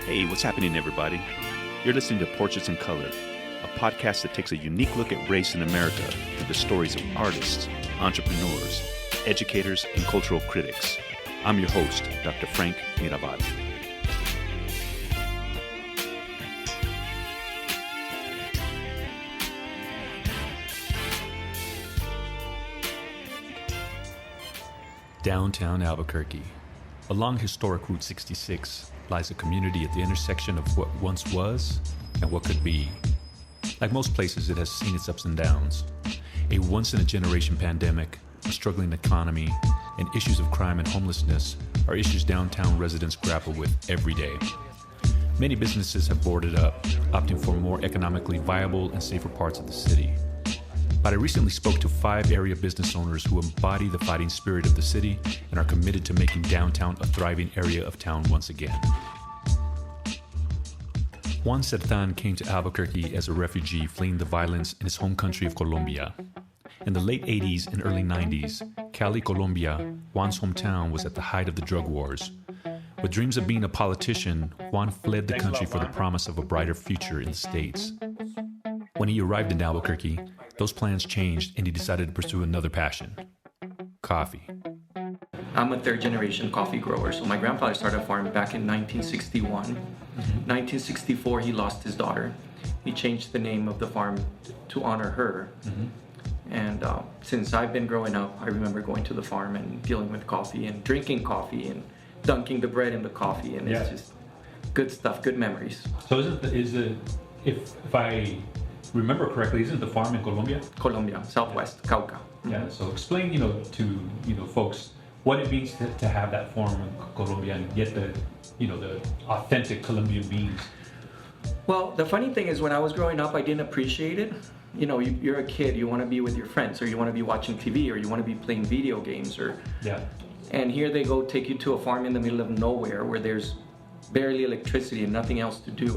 Hey, what's happening, everybody? You're listening to Portraits in Color, a podcast that takes a unique look at race in America through the stories of artists, entrepreneurs, educators, and cultural critics. I'm your host, Dr. Frank Mirabal. Downtown Albuquerque, along historic Route 66, lies a community at the intersection of what once was and what could be. Like most places, it has seen its ups and downs. A once-in-a-generation pandemic, a struggling economy, and issues of crime and homelessness are issues downtown residents grapple with every day. Many businesses have boarded up, opting for more economically viable and safer parts of the city. But I recently spoke to 5 area business owners who embody the fighting spirit of the city and are committed to making downtown a thriving area of town once again. Juan Sertan came to Albuquerque as a refugee fleeing the violence in his home country of Colombia. In the late 80s and early 90s, Cali, Colombia, Juan's hometown, was at the height of the drug wars. With dreams of being a politician, Juan fled the country for the promise of a brighter future in the States. When he arrived in Albuquerque, those plans changed and he decided to pursue another passion: coffee. I'm a third-generation coffee grower. So my grandfather started a farm back in 1961. 1964, he lost his daughter. He changed the name of the farm to honor her. And since I've been growing up, I remember going to the farm and dealing with coffee and drinking coffee and dunking the bread in the coffee. And it's just good stuff, good memories. So if I remember correctly, isn't the farm in Colombia? Colombia, Southwest, Cauca. Yeah, so explain, to folks what it means to have that farm in Colombia and get the authentic Colombian beans. Well, the funny thing is when I was growing up, I didn't appreciate it. You're a kid, you want to be with your friends, or you want to be watching TV, or you want to be playing video games, and here they go take you to a farm in the middle of nowhere where there's barely electricity and nothing else to do.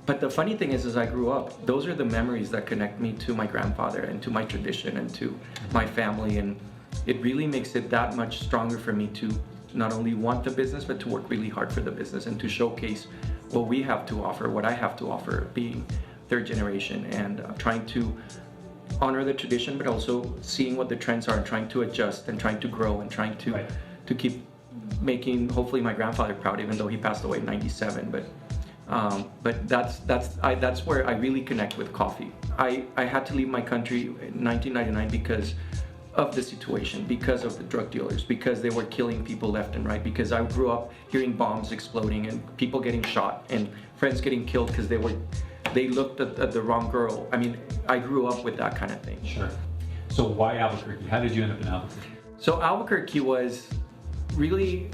But the funny thing is, as I grew up, those are the memories that connect me to my grandfather and to my tradition and to my family, and it really makes it that much stronger for me to not only want the business, but to work really hard for the business and to showcase what we have to offer, what I have to offer, being third generation, and trying to honor the tradition, but also seeing what the trends are and trying to adjust and trying to grow and trying to keep making, hopefully, my grandfather proud, even though he passed away in 97. But that's where I really connect with coffee. I had to leave my country in 1999 because of the situation, because of the drug dealers, because they were killing people left and right, because I grew up hearing bombs exploding and people getting shot and friends getting killed because they looked at the wrong girl. I mean, I grew up with that kind of thing. Sure. So why Albuquerque? How did you end up in Albuquerque? So Albuquerque was really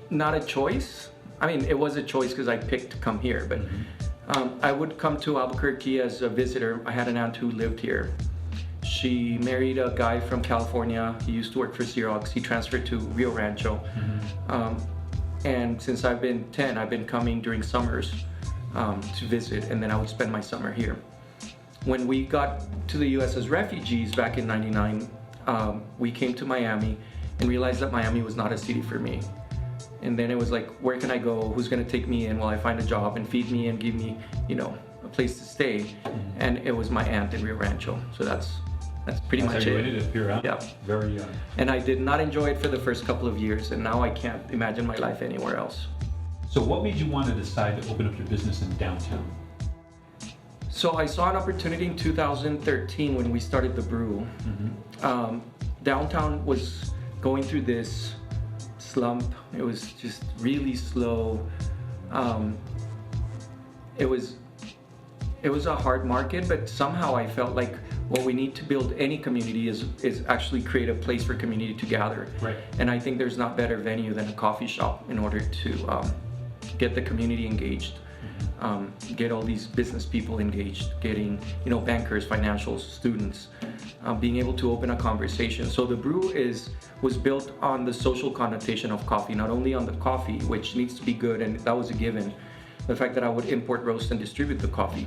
not a choice. I mean, it was a choice because I picked to come here, but I would come to Albuquerque as a visitor. I had an aunt who lived here. She married a guy from California. He used to work for Xerox. He transferred to Rio Rancho. And since I've been 10, I've been coming during summers to visit, and then I would spend my summer here. When we got to the U.S. as refugees back in 99, we came to Miami and realized that Miami was not a city for me. And then it was like, where can I go? Who's going to take me in while I find a job and feed me and give me, a place to stay? And it was my aunt in Rio Rancho. So that's pretty much it. How you ended up here, huh? Yeah. Very young. And I did not enjoy it for the first couple of years, and now I can't imagine my life anywhere else. So what made you want to decide to open up your business in downtown? So I saw an opportunity in 2013 when we started the brew. Downtown was going through this slump. It was just really slow. It was a hard market, but somehow I felt like what we need to build any community is actually create a place for community to gather. Right. And I think there's not better venue than a coffee shop in order to get the community engaged, get all these business people engaged, getting bankers, financials, students, being able to open a conversation. So the brew was built on the social connotation of coffee, not only on the coffee, which needs to be good, and that was a given, the fact that I would import, roast, and distribute the coffee,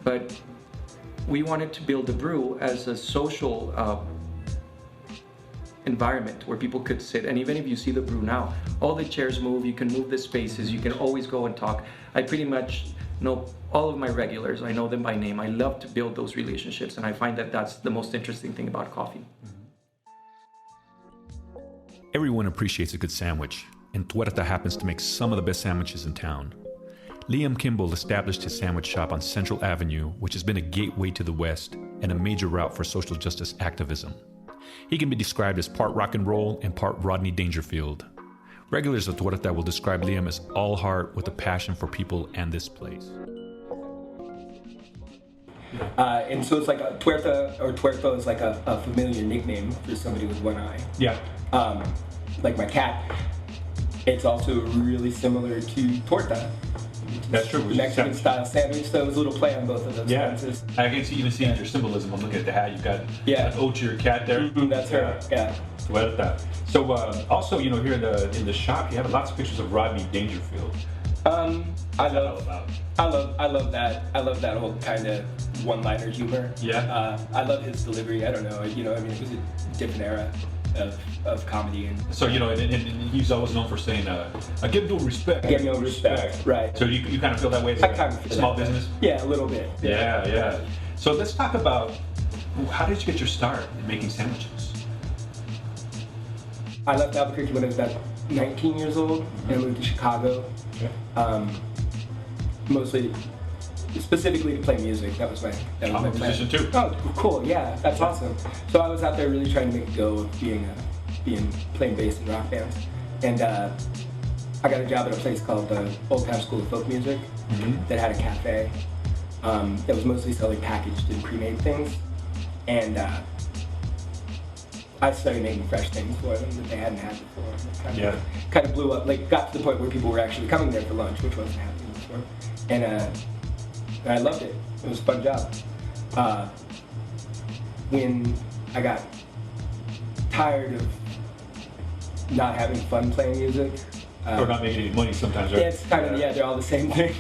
but we wanted to build the brew as a social environment where people could sit. And even if you see the brew now, all the chairs move, you can move the spaces, you can always go and talk. I pretty much know all of my regulars. I know them by name. I love to build those relationships, and I find that that's the most interesting thing about coffee. Everyone appreciates a good sandwich, and TUERTA happens to make some of the best sandwiches in town. Liam Kimball established his sandwich shop on Central Avenue, which has been a gateway to the West and a major route for social justice activism. He can be described as part rock and roll and part Rodney Dangerfield. Regulars of TUERTA will describe Liam as all heart with a passion for people and this place. And so it's like a TUERTA, or TUERTA is like a familiar nickname for somebody with one eye. Yeah. Like my cat. It's also really similar to torta. That's true. Mexican style sandwich, so it was a little play on both of those senses. I can even see your symbolism. I'm looking at the hat. You've got an ode to your cat there. Mm-hmm, that's her. Yeah. TUERTA. So also, here in the shop, you have lots of pictures of Rodney Dangerfield. I love that. I love that whole kind of one-liner humor. Yeah. I love his delivery. I don't know. It was a different era of comedy. And so, and he's always known for saying, I give no respect. I give no respect. Right. So you kind of feel that way as a small business? Yeah, a little bit. Yeah. So let's talk about, how did you get your start in making sandwiches? I left Albuquerque when I was about 19 years old, and I moved to Chicago. Okay. Mostly, specifically to play music. That was my plan. Musician too. Oh, cool! Yeah, that's awesome. So I was out there really trying to make a go of playing bass in rock bands, and I got a job at a place called the Old Town School of Folk Music that had a cafe that was mostly selling packaged and pre-made things, and I started making fresh things for them that they hadn't had before. Kind of blew up. Like, got to the point where people were actually coming there for lunch, which wasn't happening before, and I loved it. It was a fun job. When I got tired of not having fun playing music, or not making any money sometimes, right? Yeah, it's kind of they're all the same thing.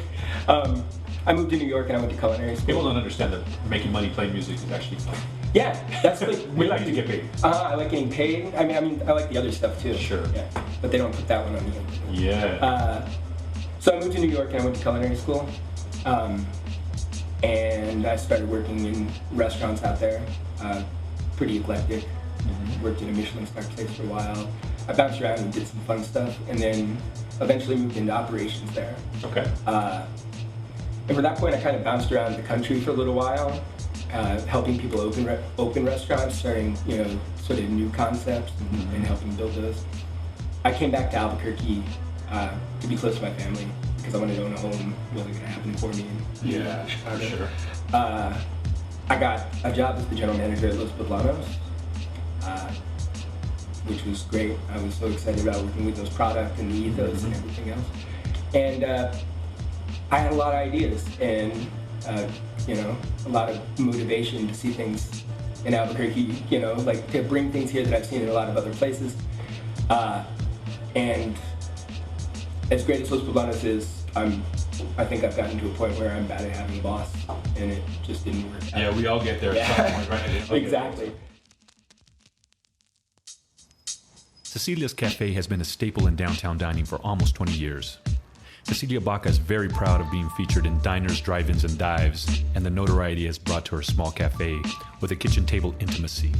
I moved to New York and I went to culinary school. People don't understand that making money playing music is actually fun. Yeah, that's like we like to get paid. I like getting paid. I mean, I like the other stuff too. Sure. Yeah, but they don't put that one on me. Yeah. So I moved to New York and I went to culinary school, and I started working in restaurants out there. Pretty eclectic. Worked in a Michelin-star place for a while. I bounced around and did some fun stuff, and then eventually moved into operations there. Okay. And from that point, I kind of bounced around the country for a little while, helping people open restaurants, starting sort of new concepts and helping build those. I came back to Albuquerque to be close to my family because I wanted to own a home. Wasn't going to happen for me in Chicago. For sure. I got a job as the general manager at Los Poblanos, which was great. I was so excited about working with those products and the ethos and everything else. And I had a lot of ideas and a lot of motivation to see things in Albuquerque, like to bring things here that I've seen in a lot of other places. And as great as Los Poblanos is, I think I've gotten to a point where I'm bad at having a boss, and it just didn't work out. Yeah, we all get there at some point, right? Exactly. Cecilia's Cafe has been a staple in downtown dining for almost 20 years. Cecilia Baca is very proud of being featured in diners, drive-ins, and dives, and the notoriety has brought to her small cafe with a kitchen table intimacy.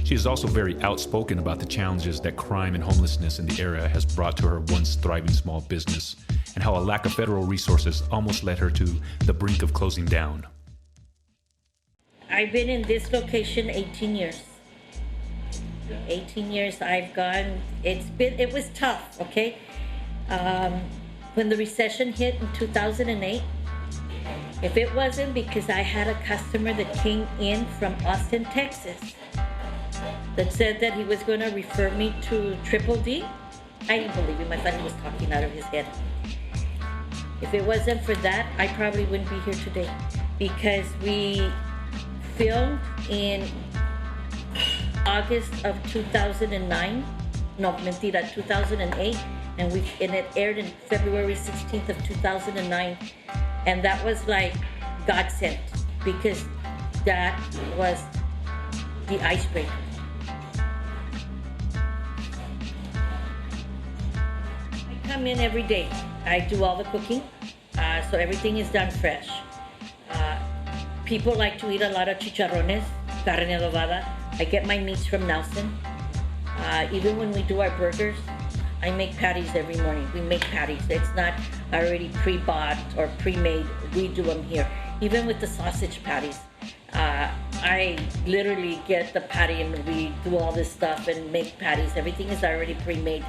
She is also very outspoken about the challenges that crime and homelessness in the area has brought to her once thriving small business, and how a lack of federal resources almost led her to the brink of closing down. I've been in this location 18 years. 18 years I've gone. It was tough, okay? When the recession hit in 2008, if it wasn't because I had a customer that came in from Austin, Texas, that said that he was going to refer me to Triple D, I didn't believe him. I thought he was talking out of his head. If it wasn't for that, I probably wouldn't be here today, because we filmed in August of 2009, no, mentira, 2008, and it aired in February 16th of 2009, and that was like God sent, because that was the icebreaker. come in every day. I do all the cooking, so everything is done fresh. People like to eat a lot of chicharrones, carne adobada. I get my meats from Nelson. Even when we do our burgers, I make patties every morning. We make patties. It's not already pre-bought or pre-made. We do them here. Even with the sausage patties, I literally get the patty and we do all this stuff and make patties. Everything is already pre-made.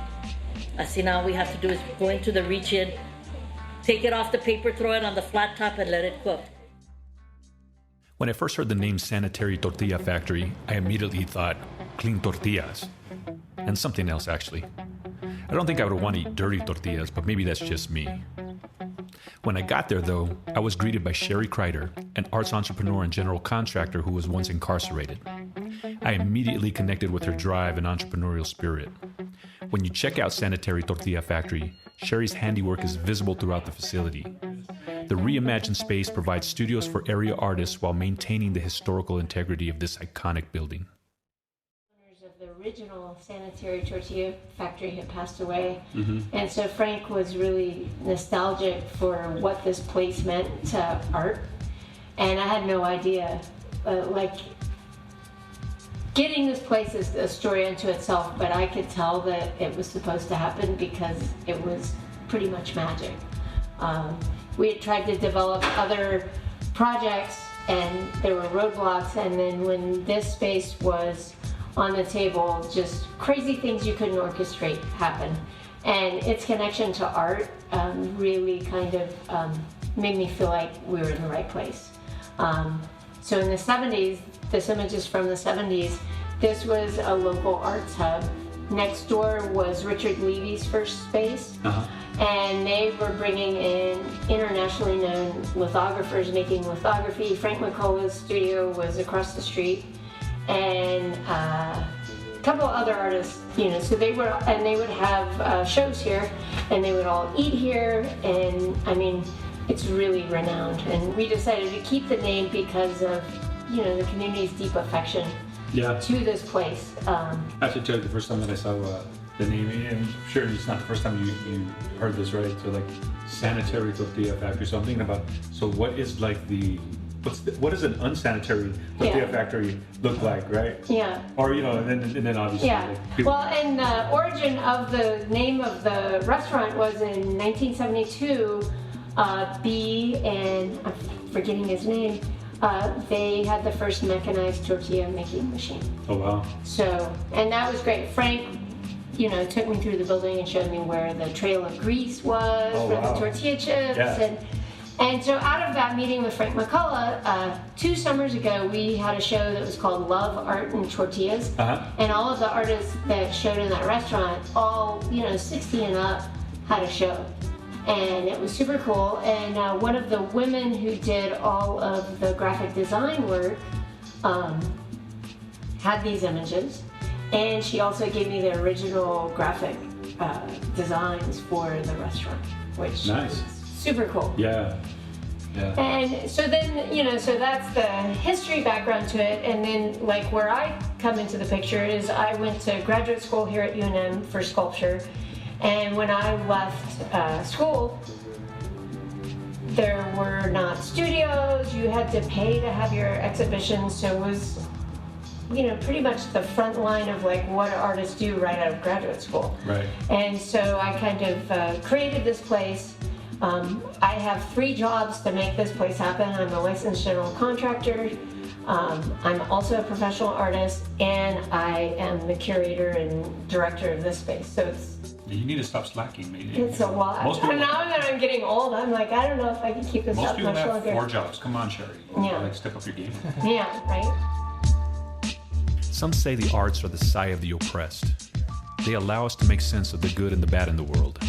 See, now all we have to do is go into the reach-in, take it off the paper, throw it on the flat top, and let it cook. When I first heard the name Sanitary Tortilla Factory, I immediately thought clean tortillas. And something else, actually. I don't think I would want to eat dirty tortillas, but maybe that's just me. When I got there, though, I was greeted by Sherry Kreider, an arts entrepreneur and general contractor who was once incarcerated. I immediately connected with her drive and entrepreneurial spirit. When you check out Sanitary Tortilla Factory, Sherry's handiwork is visible throughout the facility. The reimagined space provides studios for area artists while maintaining the historical integrity of this iconic building. The original Sanitary Tortilla Factory had passed away, and so Frank was really nostalgic for what this place meant to art, and I had no idea. Getting this place is a story unto itself, but I could tell that it was supposed to happen because it was pretty much magic. We had tried to develop other projects and there were roadblocks, and then when this space was on the table, just crazy things you couldn't orchestrate happened. And its connection to art really kind of made me feel like we were in the right place. So in the 70s, this image is from the 70s, this was a local arts hub. Next door was Richard Levy's first space, and they were bringing in internationally known lithographers making lithography. Frank McCullough's studio was across the street, and a couple other artists, so they would have shows here, and they would all eat here, and I mean, it's really renowned. And we decided to keep the name because of, the community's deep affection to this place. I have to tell you, the first time that I saw the name, and I'm sure it's not the first time you heard this, right? So like Sanitary Tortilla Factory. So I'm thinking about, so what is like what does an unsanitary tortilla factory look like, right? Yeah. Or and then obviously. Yeah. Well, and the origin of the name of the restaurant was in 1972. B and I'm forgetting his name. They had the first mechanized tortilla making machine. Oh wow. So, and that was great. Frank, took me through the building and showed me where the trail of grease was for the tortilla chips. Yeah. And so out of that meeting with Frank McCullough, 2 summers ago, we had a show that was called Love, Art, and Tortillas. And all of the artists that showed in that restaurant, all, 60 and up, had a show. And it was super cool. And one of the women who did all of the graphic design work had these images. And she also gave me the original graphic designs for the restaurant, which nice. Super cool. Yeah. And so then, so that's the history background to it. And then, like, where I come into the picture is I went to graduate school here at UNM for sculpture. And when I left school, there were not studios. You had to pay to have your exhibitions. So it was, pretty much the front line of like what artists do right out of graduate school. Right. And so I kind of created this place. I have 3 jobs to make this place happen. I'm a licensed general contractor. I'm also a professional artist, and I am the curator and director of this space. So you need to stop slacking, maybe. It's a lot. And now that I'm getting old, I'm like, I don't know if I can keep this up much longer. Most people have 4 jobs. Come on, Sherry. Yeah. Step up your game. Yeah, right? Some say the arts are the sigh of the oppressed. They allow us to make sense of the good and the bad in the world.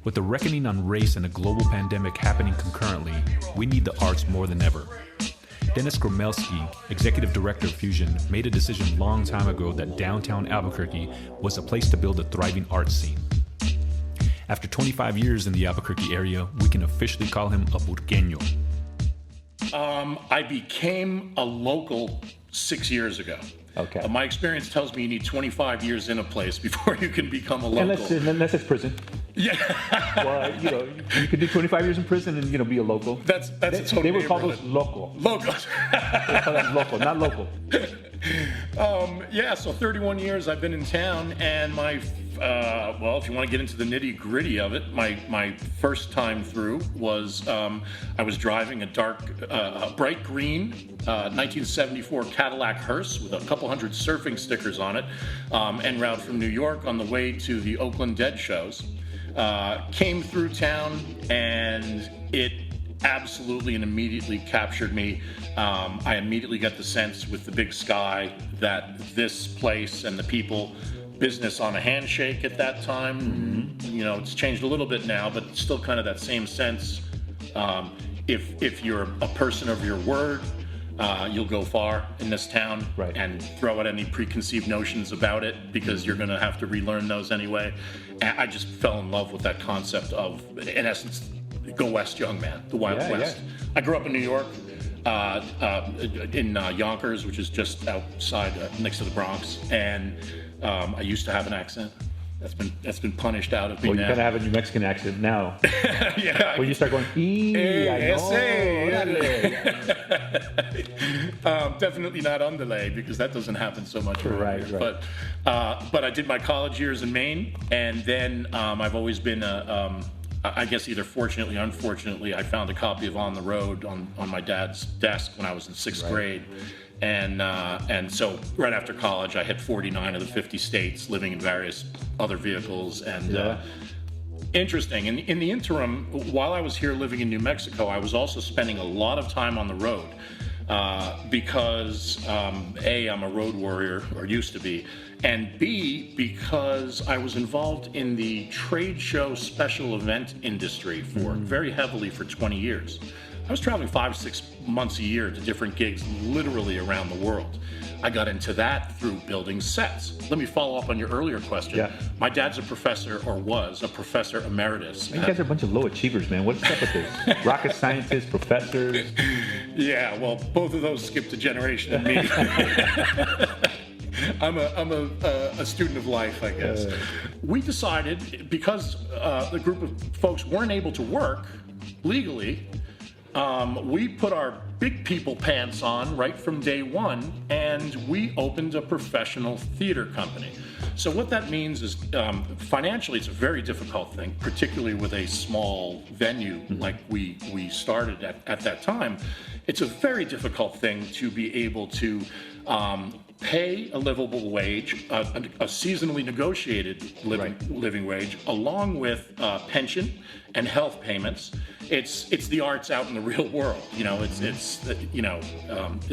With the reckoning on race and a global pandemic happening concurrently, we need the arts more than ever. Dennis Gromelski, executive director of Fusion, made a decision a long time ago that downtown Albuquerque was a place to build a thriving arts scene. After 25 years in the Albuquerque area, we can officially call him a Burqueño. I became a local 6 years ago. Okay. My experience tells me you need 25 years in a place before you can become a local. Unless it's prison. Yeah. Well, you could do 25 years in prison and be a local. That's a total They would call those neighborhood. local. Locals. They call that local, not local. Yeah, so 31 years I've been in town, and well, if you want to get into the nitty gritty of it, my first time through was I was driving a bright green 1974 Cadillac hearse with a couple hundred surfing stickers on it, en route from New York on the way to the Oakland Dead shows. Came through town, and it absolutely and immediately captured me. I immediately got the sense with the big sky that this place and the people, business on a handshake at that time, it's changed a little bit now, but still kind of that same sense. If you're a person of your word, you'll go far in this town, right, and throw out any preconceived notions about it, because you're going to have to relearn those anyway. And I just fell in love with that concept of, in essence, go west, young man, the Wild West. Yeah. I grew up in New York, in Yonkers, which is just outside, next to the Bronx, and I used to have an accent. That's been punished out of me now. Well, you kind of have a New Mexican accent now. Yeah. When you start going, definitely not underlay, because that doesn't happen so much. Right. But I did my college years in Maine, and then I've always been I guess either fortunately or unfortunately, I found a copy of On the Road on my dad's desk when I was in sixth grade. And so right after college, I hit 49 of the 50 states, living in various other vehicles. And interesting. In the interim, while I was here living in New Mexico, I was also spending a lot of time on the road. Because A, I'm a road warrior, or used to be, and B, because I was involved in the trade show special event industry very heavily for 20 years. I was traveling 5-6 months a year to different gigs literally around the world. I got into that through building sets. Let me follow up on your earlier question. Yeah. My dad's a professor, or was a professor emeritus. You guys are a bunch of low achievers, man. What's up with this? Rocket scientists, professors. Yeah, well, both of those skipped a generation in me. I'm a student of life, I guess. We decided, because the group of folks weren't able to work legally, we put our big people pants on right from day one, and we opened a professional theater company. So what that means is, financially, it's a very difficult thing, particularly with a small venue like we started at that time. It's a very difficult thing to be able to pay a livable wage, a seasonally negotiated living wage, along with pension and health payments. It's the arts out in the real world. It's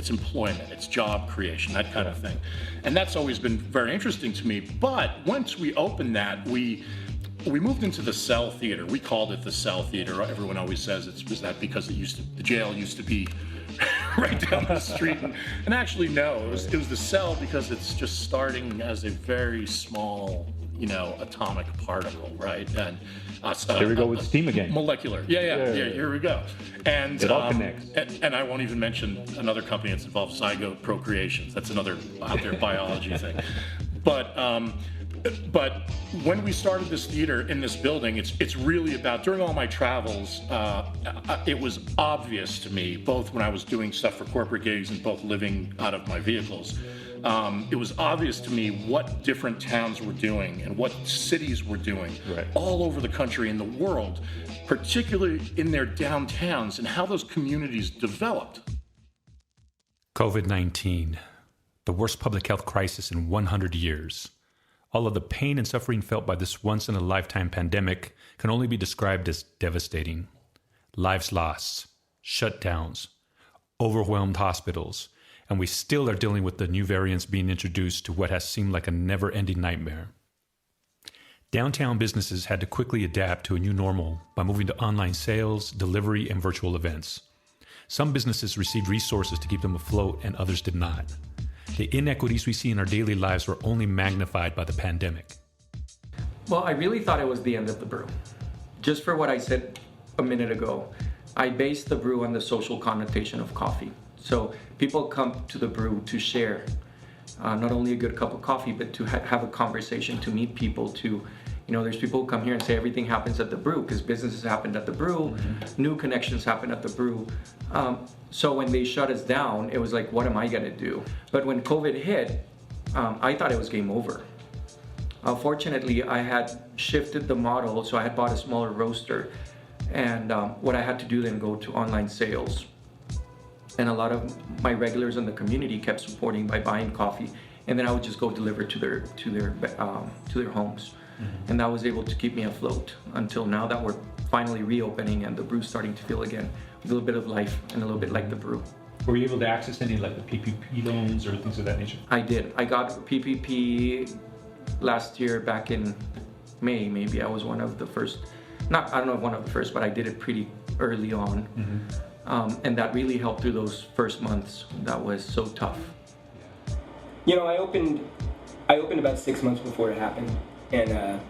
employment, it's job creation, that kind of thing, and that's always been very interesting to me. But once we opened that, we moved into the Cell Theater. We called it the Cell Theater. Everyone always says it's that because the jail used to be right down the street. And actually, no, it was the Cell because it's just starting as a very small, atomic particle, right? And here we go with steam again. Molecular. Yeah, here we go. And it all connects. And I won't even mention another company that's involved, zygote procreations. That's another out there biology thing. But when we started this theater in this building, it's really about, during all my travels, it was obvious to me, both when I was doing stuff for corporate gigs and both living out of my vehicles, it was obvious to me what different towns were doing and what cities were doing all over the country and the world, particularly in their downtowns, and how those communities developed. COVID-19, the worst public health crisis in 100 years. All of the pain and suffering felt by this once-in-a-lifetime pandemic can only be described as devastating. Lives lost, shutdowns, overwhelmed hospitals, and we still are dealing with the new variants being introduced to what has seemed like a never-ending nightmare. Downtown businesses had to quickly adapt to a new normal by moving to online sales, delivery, and virtual events. Some businesses received resources to keep them afloat, and others did not. The inequities we see in our daily lives were only magnified by the pandemic. Well, I really thought it was the end of the brew. Just for what I said a minute ago, I based the brew on the social connotation of coffee. So people come to the brew to share. not only a good cup of coffee, but to have a conversation, to meet people, to, there's people who come here and say everything happens at the brew because businesses happened at the brew, new connections happen at the brew. So when they shut us down, it was like, what am I gonna do? But when COVID hit, I thought it was game over. Fortunately, I had shifted the model, so I had bought a smaller roaster, and what I had to do then go to online sales. And a lot of my regulars in the community kept supporting by buying coffee, and then I would just go deliver to their homes, and that was able to keep me afloat until now that we're finally reopening and the brew's starting to feel again with a little bit of life and a little bit like the brew. Were you able to access any like the PPP loans or things of that nature? I did. I got PPP last year back in May. Maybe I was one of the first. I don't know if one of the first, but I did it pretty early on. And that really helped through those first months. That was so tough. I opened about 6 months before it happened, and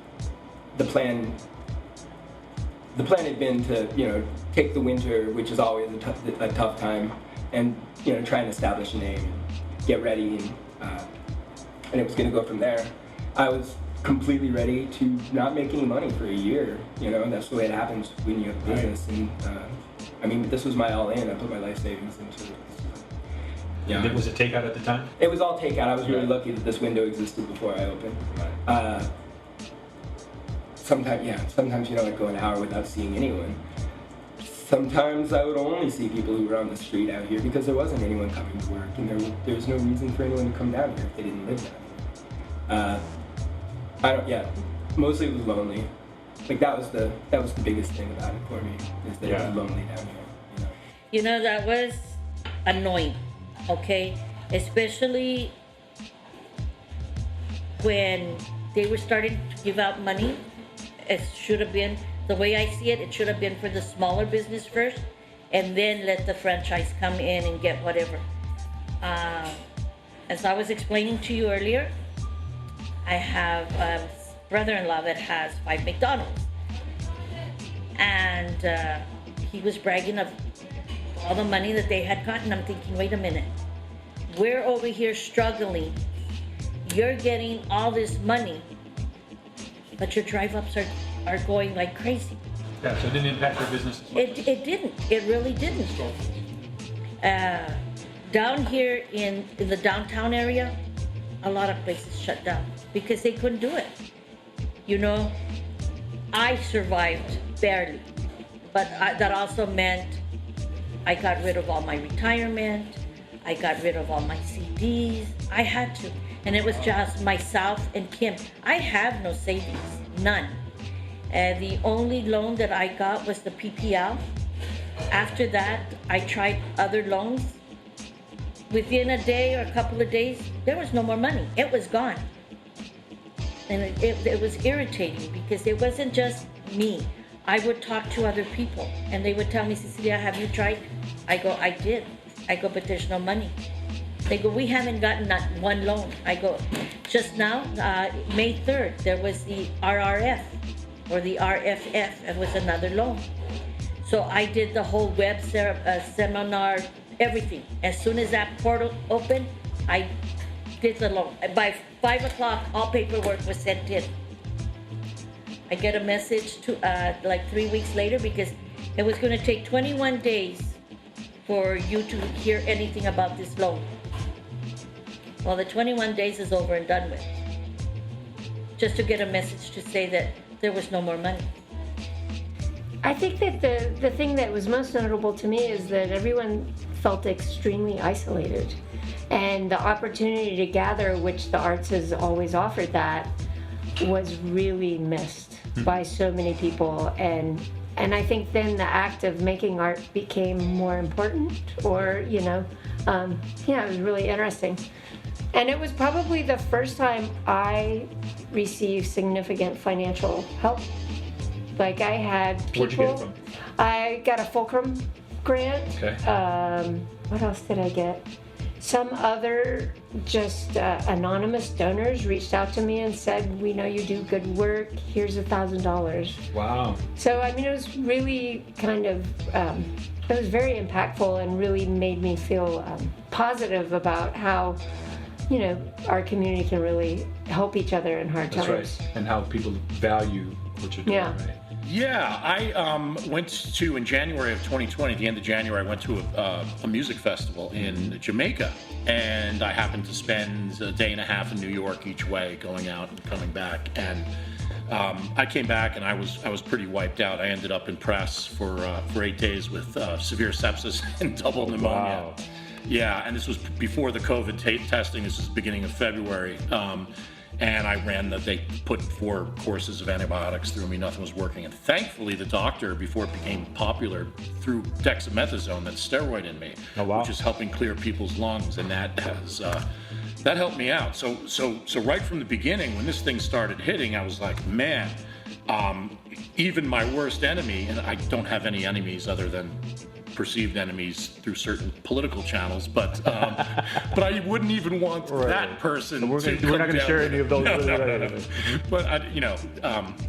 the plan had been to take the winter, which is always a tough time, and try and establish a name, get ready, and it was going to go from there. I was completely ready to not make any money for a year. That's the way it happens when you have a business. And this was my all-in. I put my life savings into it. Yeah. Was it takeout at the time? It was all takeout. I was really lucky that this window existed before I opened. Sometimes I'd go an hour without seeing anyone. Sometimes I would only see people who were on the street out here because there wasn't anyone coming to work, and there was no reason for anyone to come down here if they didn't live down here. Mostly it was lonely. Like that was the biggest thing about it for me, is that it was lonely down here. That was annoying, okay? Especially when they were starting to give out money. It should have been, the way I see it, it should have been for the smaller business first, and then let the franchise come in and get whatever. As I was explaining to you earlier, I have a brother-in-law that has 5 McDonald's, and he was bragging of all the money that they had gotten. I'm thinking, wait a minute, we're over here struggling, you're getting all this money, but your drive-ups are going like crazy. Yeah, so it didn't impact your business? It didn't. It really didn't. Down here in the downtown area, a lot of places shut down because they couldn't do it. I survived barely, but that also meant I got rid of all my retirement, I got rid of all my CDs. I had to, and it was just myself and Kim. I have no savings, none. The only loan that I got was the PPL. After that, I tried other loans. Within a day or a couple of days, there was no more money. It was gone. And it was irritating because it wasn't just me. I would talk to other people and they would tell me, Cecilia, have you tried? I go, I did. I go, but there's no money. They go, we haven't gotten not one loan. I go, just now, May 3rd, there was the RRF or the RFF. It was another loan. So I did the whole web seminar, everything. As soon as that portal opened, I did the loan. By 5 o'clock, all paperwork was sent in. I get a message like 3 weeks later because it was going to take 21 days for you to hear anything about this loan. Well, the 21 days is over and done with. Just to get a message to say that there was no more money. I think that the thing that was most notable to me is that everyone felt extremely isolated. And the opportunity to gather, which the arts has always offered that, was really missed by so many people. And I think then the act of making art became more important, or, it was really interesting. And it was probably the first time I received significant financial help. Like I had people. Where'd you get it from? I got a Fulcrum grant. Okay. What else did I get? Some other just anonymous donors reached out to me and said, we know you do good work, here's $1,000. Wow. So, it was really kind of, it was very impactful and really made me feel positive about how our community can really help each other in hard That's times. right. And how people value what you're doing, Yeah. right? Yeah, I went to, in January of 2020, at the end of January, I went to a music festival in Jamaica, and I happened to spend a day and a half in New York each way, going out and coming back, and I came back and I was pretty wiped out. I ended up in press for 8 days with severe sepsis and double pneumonia. Wow. Yeah, and this was before the COVID testing. This was the beginning of February. And I they put 4 courses of antibiotics through me, nothing was working. And thankfully, the doctor, before it became popular, threw dexamethasone, that steroid, in me, which is helping clear people's lungs, and that has that helped me out. So right from the beginning, when this thing started hitting, I was like, man, even my worst enemy, and I don't have any enemies other than perceived enemies through certain political channels, but I wouldn't even want that person. We're not going to share any of those. No. But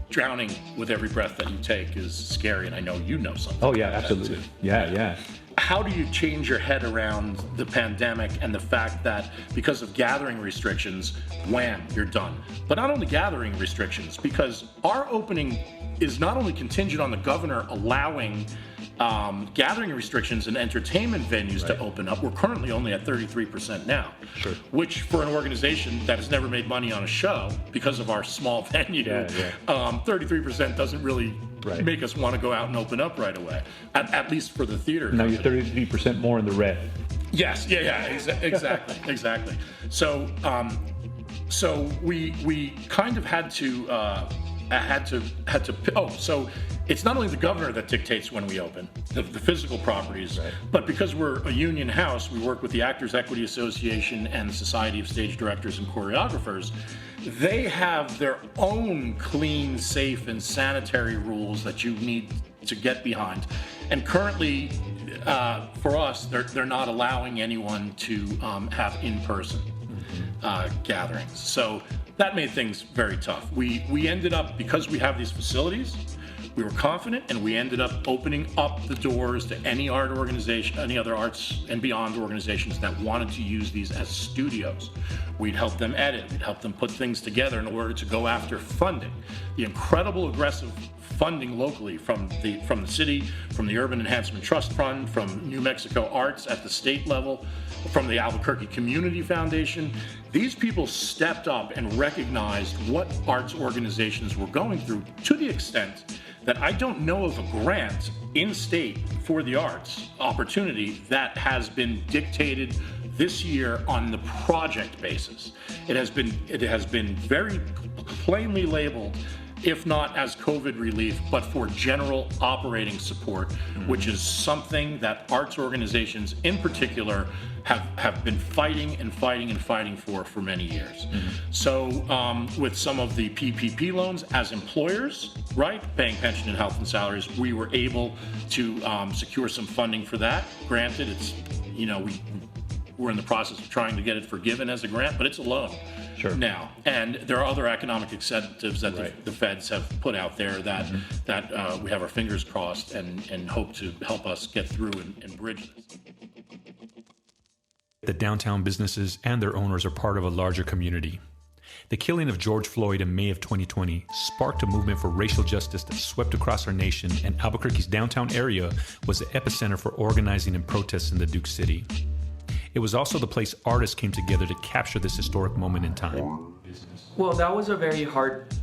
drowning with every breath that you take is scary, and I know you know something. Oh yeah, about absolutely. that too. Yeah. How do you change your head around the pandemic and the fact that because of gathering restrictions, wham, you're done? But not only gathering restrictions, because our opening is not only contingent on the governor allowing gathering restrictions and entertainment venues to open up. We're currently only at 33% now, which for an organization that has never made money on a show because of our small venue, 33% doesn't really make us want to go out and open up right away, at least for the theater. Now you're 33% more in the red. Yes, exactly. So we kind of had to. So it's not only the governor that dictates when we open the physical properties, but because we're a union house, we work with the Actors Equity Association and the Society of Stage Directors and Choreographers. They have their own clean, safe, and sanitary rules that you need to get behind. And currently, for us, they're not allowing anyone to have in-person gatherings. So that made things very tough. We ended up, because we have these facilities, we were confident, and we ended up opening up the doors to any art organization, any other arts and beyond organizations that wanted to use these as studios. We'd help them edit, we'd help them put things together in order to go after funding. The incredible aggressive funding locally from the city, from the Urban Enhancement Trust Fund, from New Mexico Arts at the state level, from the Albuquerque Community Foundation. These people stepped up and recognized what arts organizations were going through, to the extent that I don't know of a grant in state for the arts opportunity that has been dictated this year on the project basis. It has been very plainly labeled, if not as COVID relief, but for general operating support, which is something that arts organizations in particular have been fighting for many years. So with some of the PPP loans as employers, paying pension and health and salaries, we were able to secure some funding for that. Granted, it's, we're in the process of trying to get it forgiven as a grant, but it's a loan now. And there are other economic incentives that the feds have put out there that we have our fingers crossed and hope to help us get through and bridge this. The downtown businesses and their owners are part of a larger community. The killing of George Floyd in May of 2020 sparked a movement for racial justice that swept across our nation, and Albuquerque's downtown area was the epicenter for organizing and protests in the Duke City. It was also the place artists came together to capture this historic moment in time. Well, that was a very hard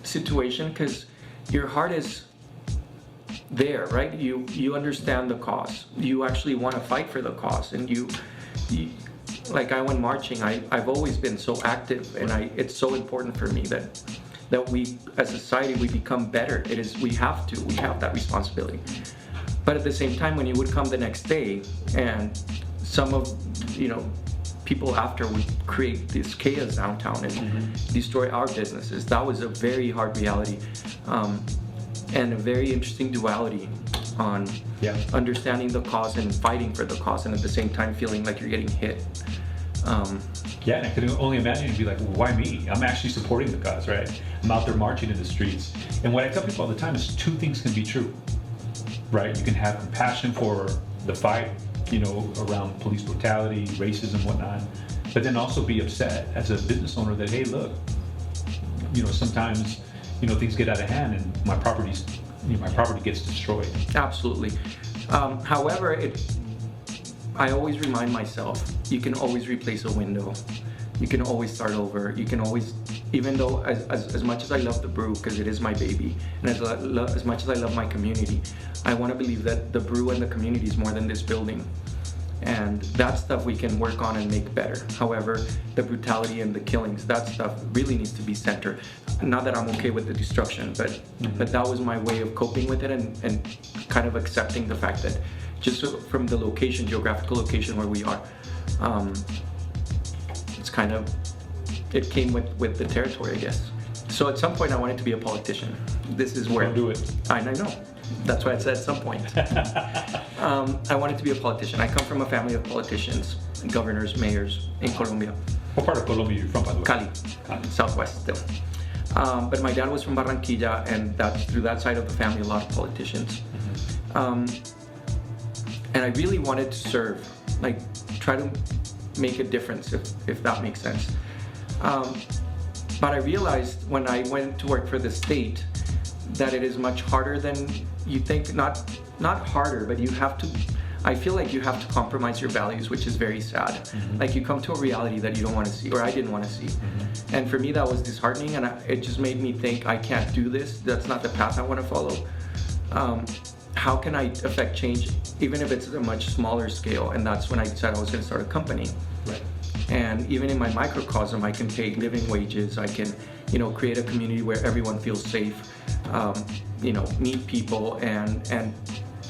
situation because your heart is there, right? You understand the cause. You actually want to fight for the cause, and you like I went marching. I've always been so active, and it's so important for me that we as a society we become better. We have that responsibility. But at the same time, when you would come the next day and some of people after would create this chaos downtown and destroy our businesses, that was a very hard reality and a very interesting duality on understanding the cause and fighting for the cause, and at the same time feeling like you're getting hit. And I can only imagine you'd be like, well, why me? I'm actually supporting the cause, right? I'm out there marching in the streets. And what I tell people all the time is 2 things can be true, right? You can have compassion for the fight, around police brutality, racism, whatnot. but then also be upset as a business owner that, hey, look, sometimes, things get out of hand and my property gets destroyed. Absolutely. However, I always remind myself, you can always replace a window. You can always start over. You can always, even though as much as I love the brew, because it is my baby, and as much as I love my community, I want to believe that the brew and the community is more than this building. And that stuff we can work on and make better. However, the brutality and the killings, that stuff really needs to be centered. Not that I'm okay with the destruction, but that was my way of coping with it and kind of accepting the fact that just from the location, geographical location where we are, it's kind of, it came with the territory, I guess. So at some point I wanted to be a politician. This is where... Don't do it. I know. That's why I said at some point. I wanted to be a politician. I come from a family of politicians, governors, mayors in Colombia. What part of Colombia are you from, by the way? Cali, Southwest still. But my dad was from Barranquilla, and through that side of the family, a lot of politicians. And I really wanted to serve, like try to make a difference, if that makes sense. But I realized when I went to work for the state that it is much harder than you think. Not harder, but you have to, I feel like you have to compromise your values, which is very sad. Like you come to a reality that you don't want to see, or I didn't want to see. And for me that was disheartening, and it just made me think, I can't do this. That's not the path I want to follow. How can I affect change, even if it's a much smaller scale? And that's when I decided I was going to start a company. Right. And even in my microcosm, I can pay living wages. I can, create a community where everyone feels safe. Meet people and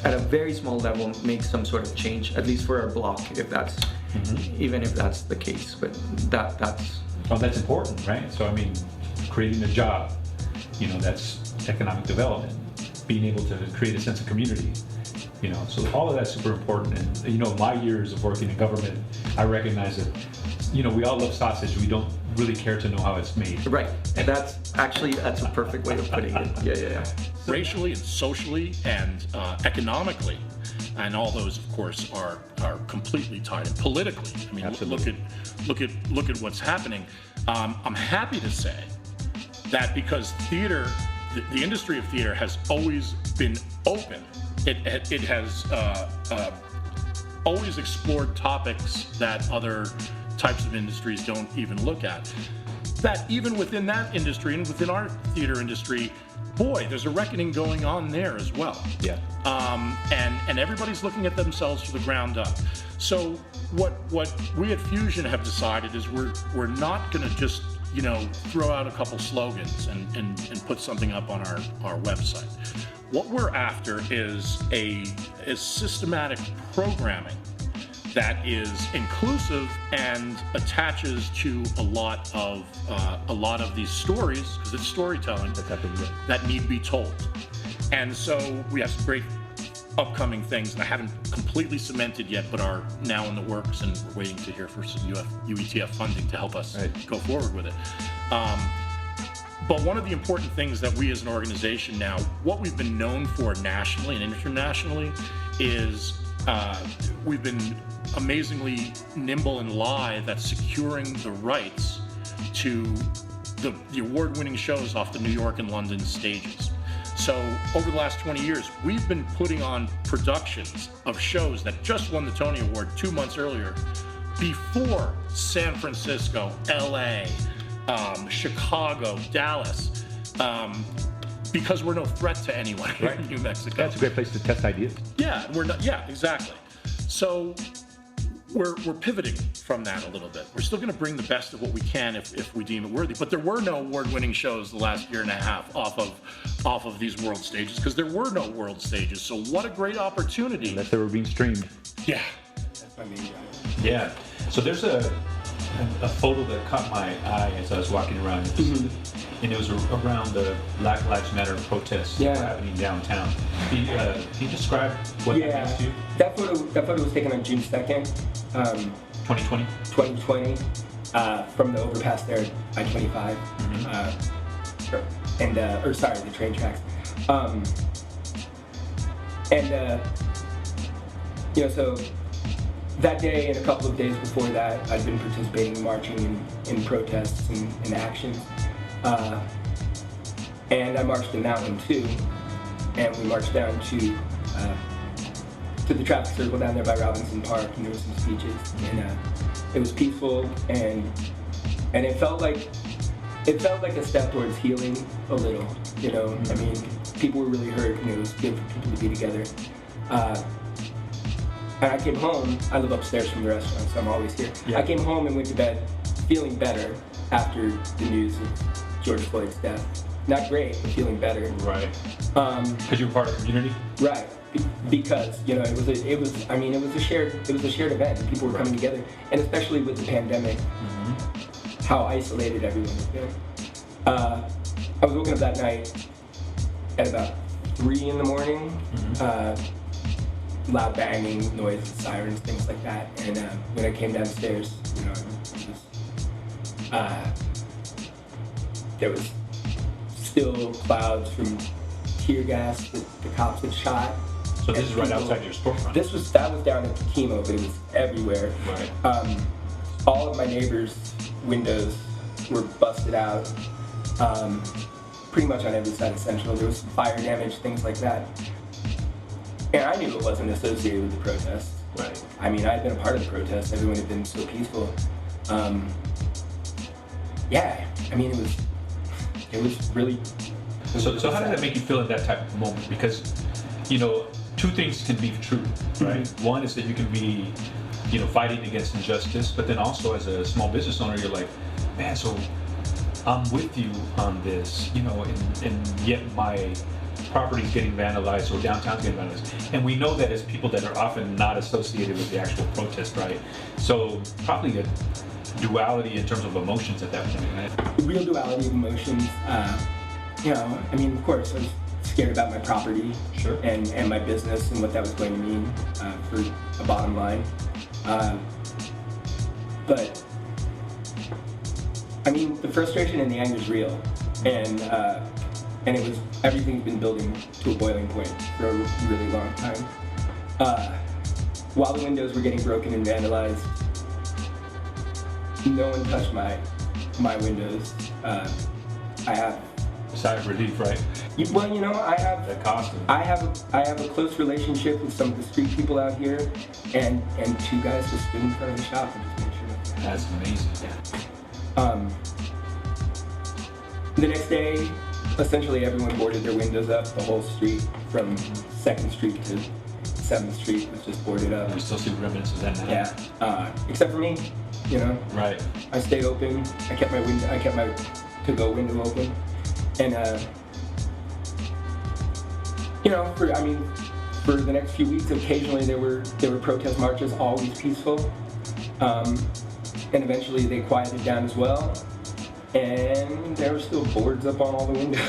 at a very small level make some sort of change, at least for our block, if that's even if that's the case. But that's that's important, right? So I mean, creating a job, that's economic development. Being able to create a sense of community, so all of that's super important. And my years of working in government, I recognize that we all love sausage. We don't really care to know how it's made. Right, and that's a perfect way of putting it. Yeah. Racially and socially and economically, and all those, of course, are completely tied in. Politically, I mean, Absolutely. look at what's happening. I'm happy to say that because theater, the industry of theater has always been open. It has always explored topics that other types of industries don't even look at. That even within that industry and within our theater industry, boy, there's a reckoning going on there as well. Yeah. And everybody's looking at themselves from the ground up. So what we at Fusion have decided is we're not going to just throw out a couple slogans and put something up on our website. What we're after is systematic programming that is inclusive and attaches to a lot of these stories, because it's storytelling that need to be told. And so we have some great upcoming things that I haven't completely cemented yet, but are now in the works, and we're waiting to hear for some UETF funding to help us go forward with it. But one of the important things that we as an organization now, what we've been known for nationally and internationally is we've been amazingly nimble and lithe at securing the rights to the award-winning shows off the New York and London stages. So over the last 20 years, we've been putting on productions of shows that just won the Tony Award 2 months earlier, before San Francisco, LA, Chicago, Dallas, because we're no threat to anyone here in New Mexico. That's a great place to test ideas. Yeah, exactly. So we're pivoting from that a little bit. We're still going to bring the best of what we can if we deem it worthy. But there were no award-winning shows the last year and a half off of these world stages, because there were no world stages. So what a great opportunity! Unless they were being streamed. Yeah. That's my main job. Yeah. So there's a photo that caught my eye as I was walking around, and it was around the Black Lives Matter protests that were happening downtown. Can you describe what that means to you? That photo was taken on June 2nd, 2020? 2020, from the overpass there at I-25, the train tracks. So that day and a couple of days before that, I'd been participating in marching in protests and in actions. And I marched in that one too. And we marched down to the traffic circle down there by Robinson Park, and there were some speeches. And it was peaceful, and it felt like a step towards healing a little. You know, I mean, people were really hurt, and it was good for people to be together. And I came home. I live upstairs from the restaurant, so I'm always here. Yeah. I came home and went to bed feeling better after the news of George Floyd's death. Not great, but feeling better. Right. Because you were part of the community. Right. Because it was a shared event. People were coming together, and especially with the pandemic, how isolated everyone was been. I was woken up that night at about 3 in the morning. Loud banging, noise, sirens, things like that. And when I came downstairs, there was still clouds from tear gas that the cops had shot. So this is right outside your storefront? That was down at Chemo, but it was everywhere. Right. All of my neighbors' windows were busted out, pretty much on every side of Central. There was fire damage, things like that. And I knew it wasn't associated with the protest. Right. I mean, I had been a part of the protest. Everyone had been so peaceful. Yeah, I mean, it was really. So how did that make you feel in that type of moment? Because, two things can be true, right? One is that you can be, fighting against injustice, but then also as a small business owner, you're like, man, so I'm with you on this, and yet my property's getting vandalized or downtown's getting vandalized. And we know that as people that are often not associated with the actual protest, right? So probably a duality in terms of emotions at that point, right? Real duality of emotions. I mean, of course, I was scared about my property and my business and what that was going to mean for a bottom line. But, I mean, the frustration and the anger is real. And it was, everything's been building to a boiling point for a really long time. While the windows were getting broken and vandalized, no one touched my windows. I have a sigh of relief, right? Well, I have that costume. I have a close relationship with some of the street people out here, and 2 guys just stood in front of the shop and just made sure. That's amazing. Yeah. The next day, essentially everyone boarded their windows up. The whole street from 2nd Street to 7th Street was just boarded up. You still see remnants of that now. Yeah, except for me, Right. I stayed open. I kept my to-go window open, and for the next few weeks, occasionally there were protest marches, always peaceful, and eventually they quieted down as well. And there were still boards up on all the windows.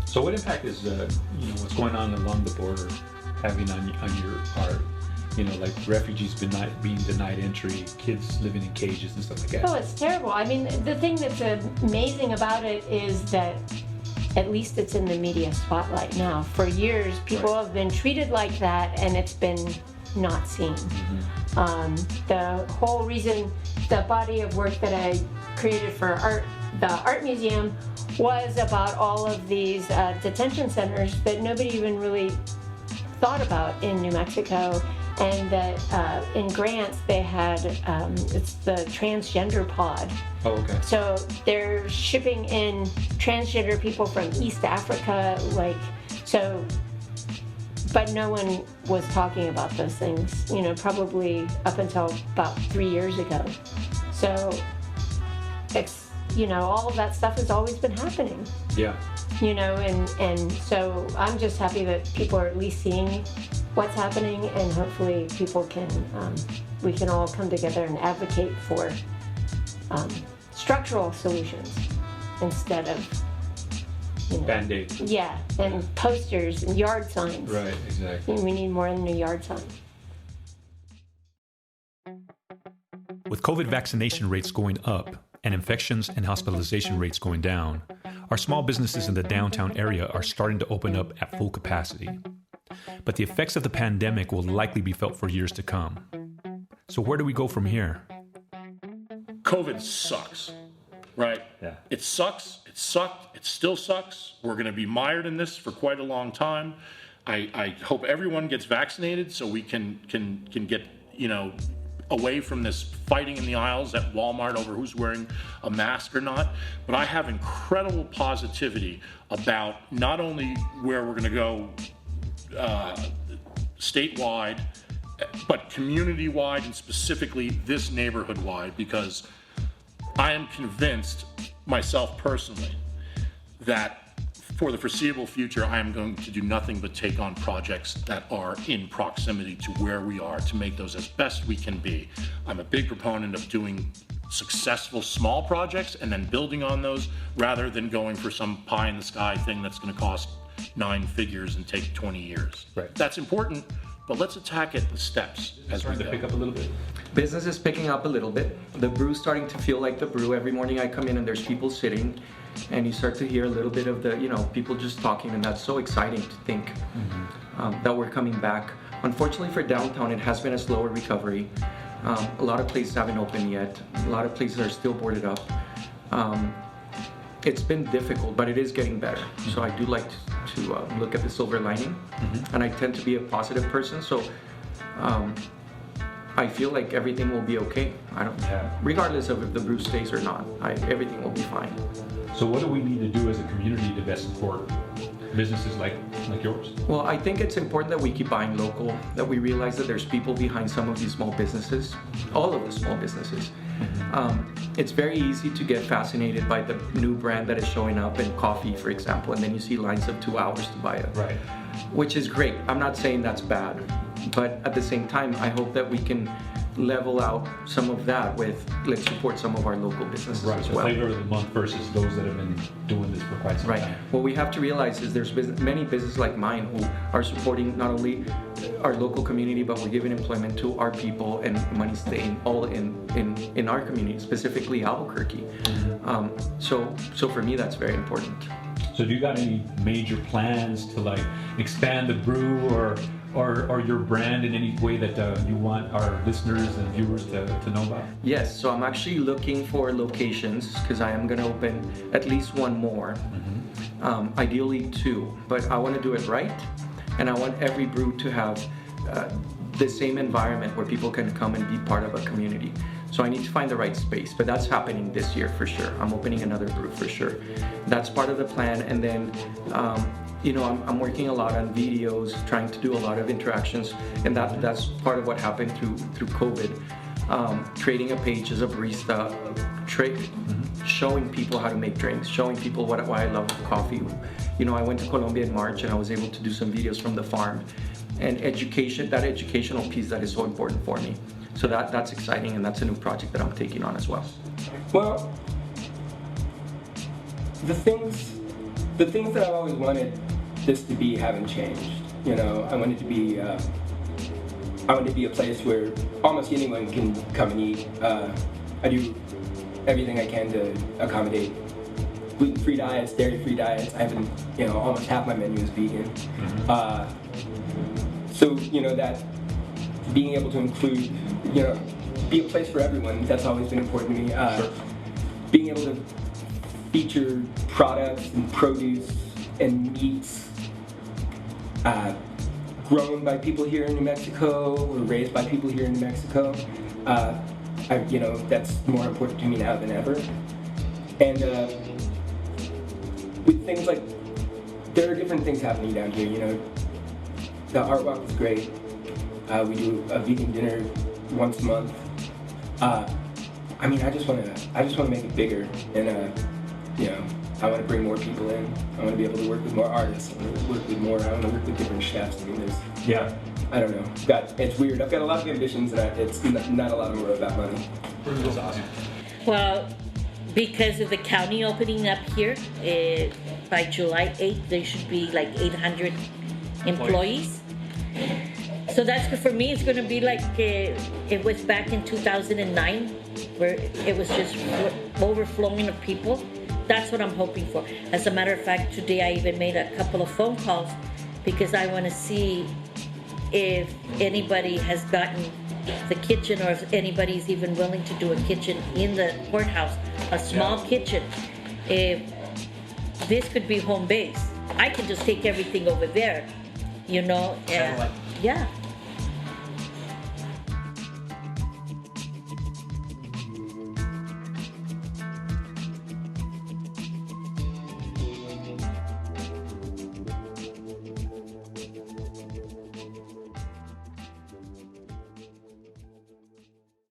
So what impact is what's going on along the border having on your art? Like refugees being denied entry, kids living in cages and stuff like that. Oh, it's terrible. I mean, the thing that's amazing about it is that at least it's in the media spotlight now. For years, people have been treated like that, and it's been not seen. The whole reason, the body of work that I created for the art museum was about all of these detention centers that nobody even really thought about in New Mexico, and that in grants they had, it's the transgender pod. Oh, okay. So they're shipping in transgender people from East Africa, but no one was talking about those things, probably up until about 3 years ago. So it's, all of that stuff has always been happening. Yeah. And so I'm just happy that people are at least seeing what's happening, and hopefully we can all come together and advocate for structural solutions instead of Band-Aids. Yeah, and posters and yard signs. Right, exactly. We need more than a yard sign. With COVID vaccination rates going up and infections and hospitalization rates going down, our small businesses in the downtown area are starting to open up at full capacity. but the effects of the pandemic will likely be felt for years to come. So where do we go from here? COVID sucks, right? Yeah. It sucks. It sucked. It still sucks. We're going to be mired in this for quite a long time. I hope everyone gets vaccinated so we can get, away from this fighting in the aisles at Walmart over who's wearing a mask or not. But I have incredible positivity about not only where we're going to go statewide, but community-wide and specifically this neighborhood-wide, because I am convinced, myself personally, that for the foreseeable future, I am going to do nothing but take on projects that are in proximity to where we are to make those as best we can be. I'm a big proponent of doing successful small projects and then building on those rather than going for some pie-in-the-sky thing that's going to cost 9 figures and take 20 years. Right. That's important, but let's attack it the steps as we Starting to go. pick up a little bit. Business is picking up a little bit. The brew's starting to feel like the brew. Every morning I come in and there's people sitting, and you start to hear a little bit of the, people just talking, and that's so exciting to think that we're coming back. Unfortunately for downtown, it has been a slower recovery. A lot of places haven't opened yet. A lot of places are still boarded up. It's been difficult, but it is getting better. So I do like to look at the silver lining, and I tend to be a positive person. So I feel like everything will be okay. Regardless of if the brew stays or not, everything will be fine. So what do we need to do as a community to best support businesses like yours? Well, I think it's important that we keep buying local, that we realize that there's people behind some of these small businesses, all of the small businesses. It's very easy to get fascinated by the new brand that is showing up in coffee, for example, and then you see lines of 2 hours to buy it. Right. Which is great. I'm not saying that's bad, but at the same time, I hope that we can level out some of that with, let's support some of our local businesses as The well. flavor of the month versus those that have been doing this for quite some Right. time. What we have to realize is there's many businesses like mine who are supporting not only our local community, but we're giving employment to our people and money staying all in our community, specifically Albuquerque. So for me, that's very important. So do you got any major plans to expand the brew or your brand in any way that you want our listeners and viewers to know about? Yes, so I'm actually looking for locations because I am going to open at least one more, ideally 2, but I want to do it right, and I want every brew to have the same environment where people can come and be part of a community. So I need to find the right space, but that's happening this year for sure. I'm opening another brew for sure. That's part of the plan, and then I'm working a lot on videos, trying to do a lot of interactions, and that's part of what happened through COVID. Creating a page as a barista, showing people how to make drinks, showing people why I love coffee. I went to Colombia in March, and I was able to do some videos from the farm, and that educational piece that is so important for me. So that's exciting, and that's a new project that I'm taking on as well. Well, the things that I've always wanted this to be haven't changed. I want it to be a place where almost anyone can come and eat. I do everything I can to accommodate gluten-free diets, dairy-free diets. I haven't, almost half my menu is vegan. So that being able to include, be a place for everyone, that's always been important to me. Being able to feature products and produce and meats grown by people here in New Mexico or raised by people here in New Mexico, that's more important to me now than ever. And with things like, there are different things happening down here. The art walk is great. We do a vegan dinner once a month. I just want to make it bigger, and I want to bring more people in. I want to be able to work with more artists. I want to work with different chefs. I don't know. It's weird. I've got a lot of ambitions, and it's not a lot of them are about money. That's awesome. Well, because of the county opening up here, by July 8th, there should be like 800 employees. So that's good for me. It's going to be like it was back in 2009, where it was just overflowing of people. That's what I'm hoping for. As a matter of fact, today I even made a couple of phone calls because I want to see if anybody has gotten the kitchen, or if anybody's even willing to do a kitchen in the courthouse, a small kitchen. If this could be home base, I can just take everything over there, you know, and Satellite. yeah.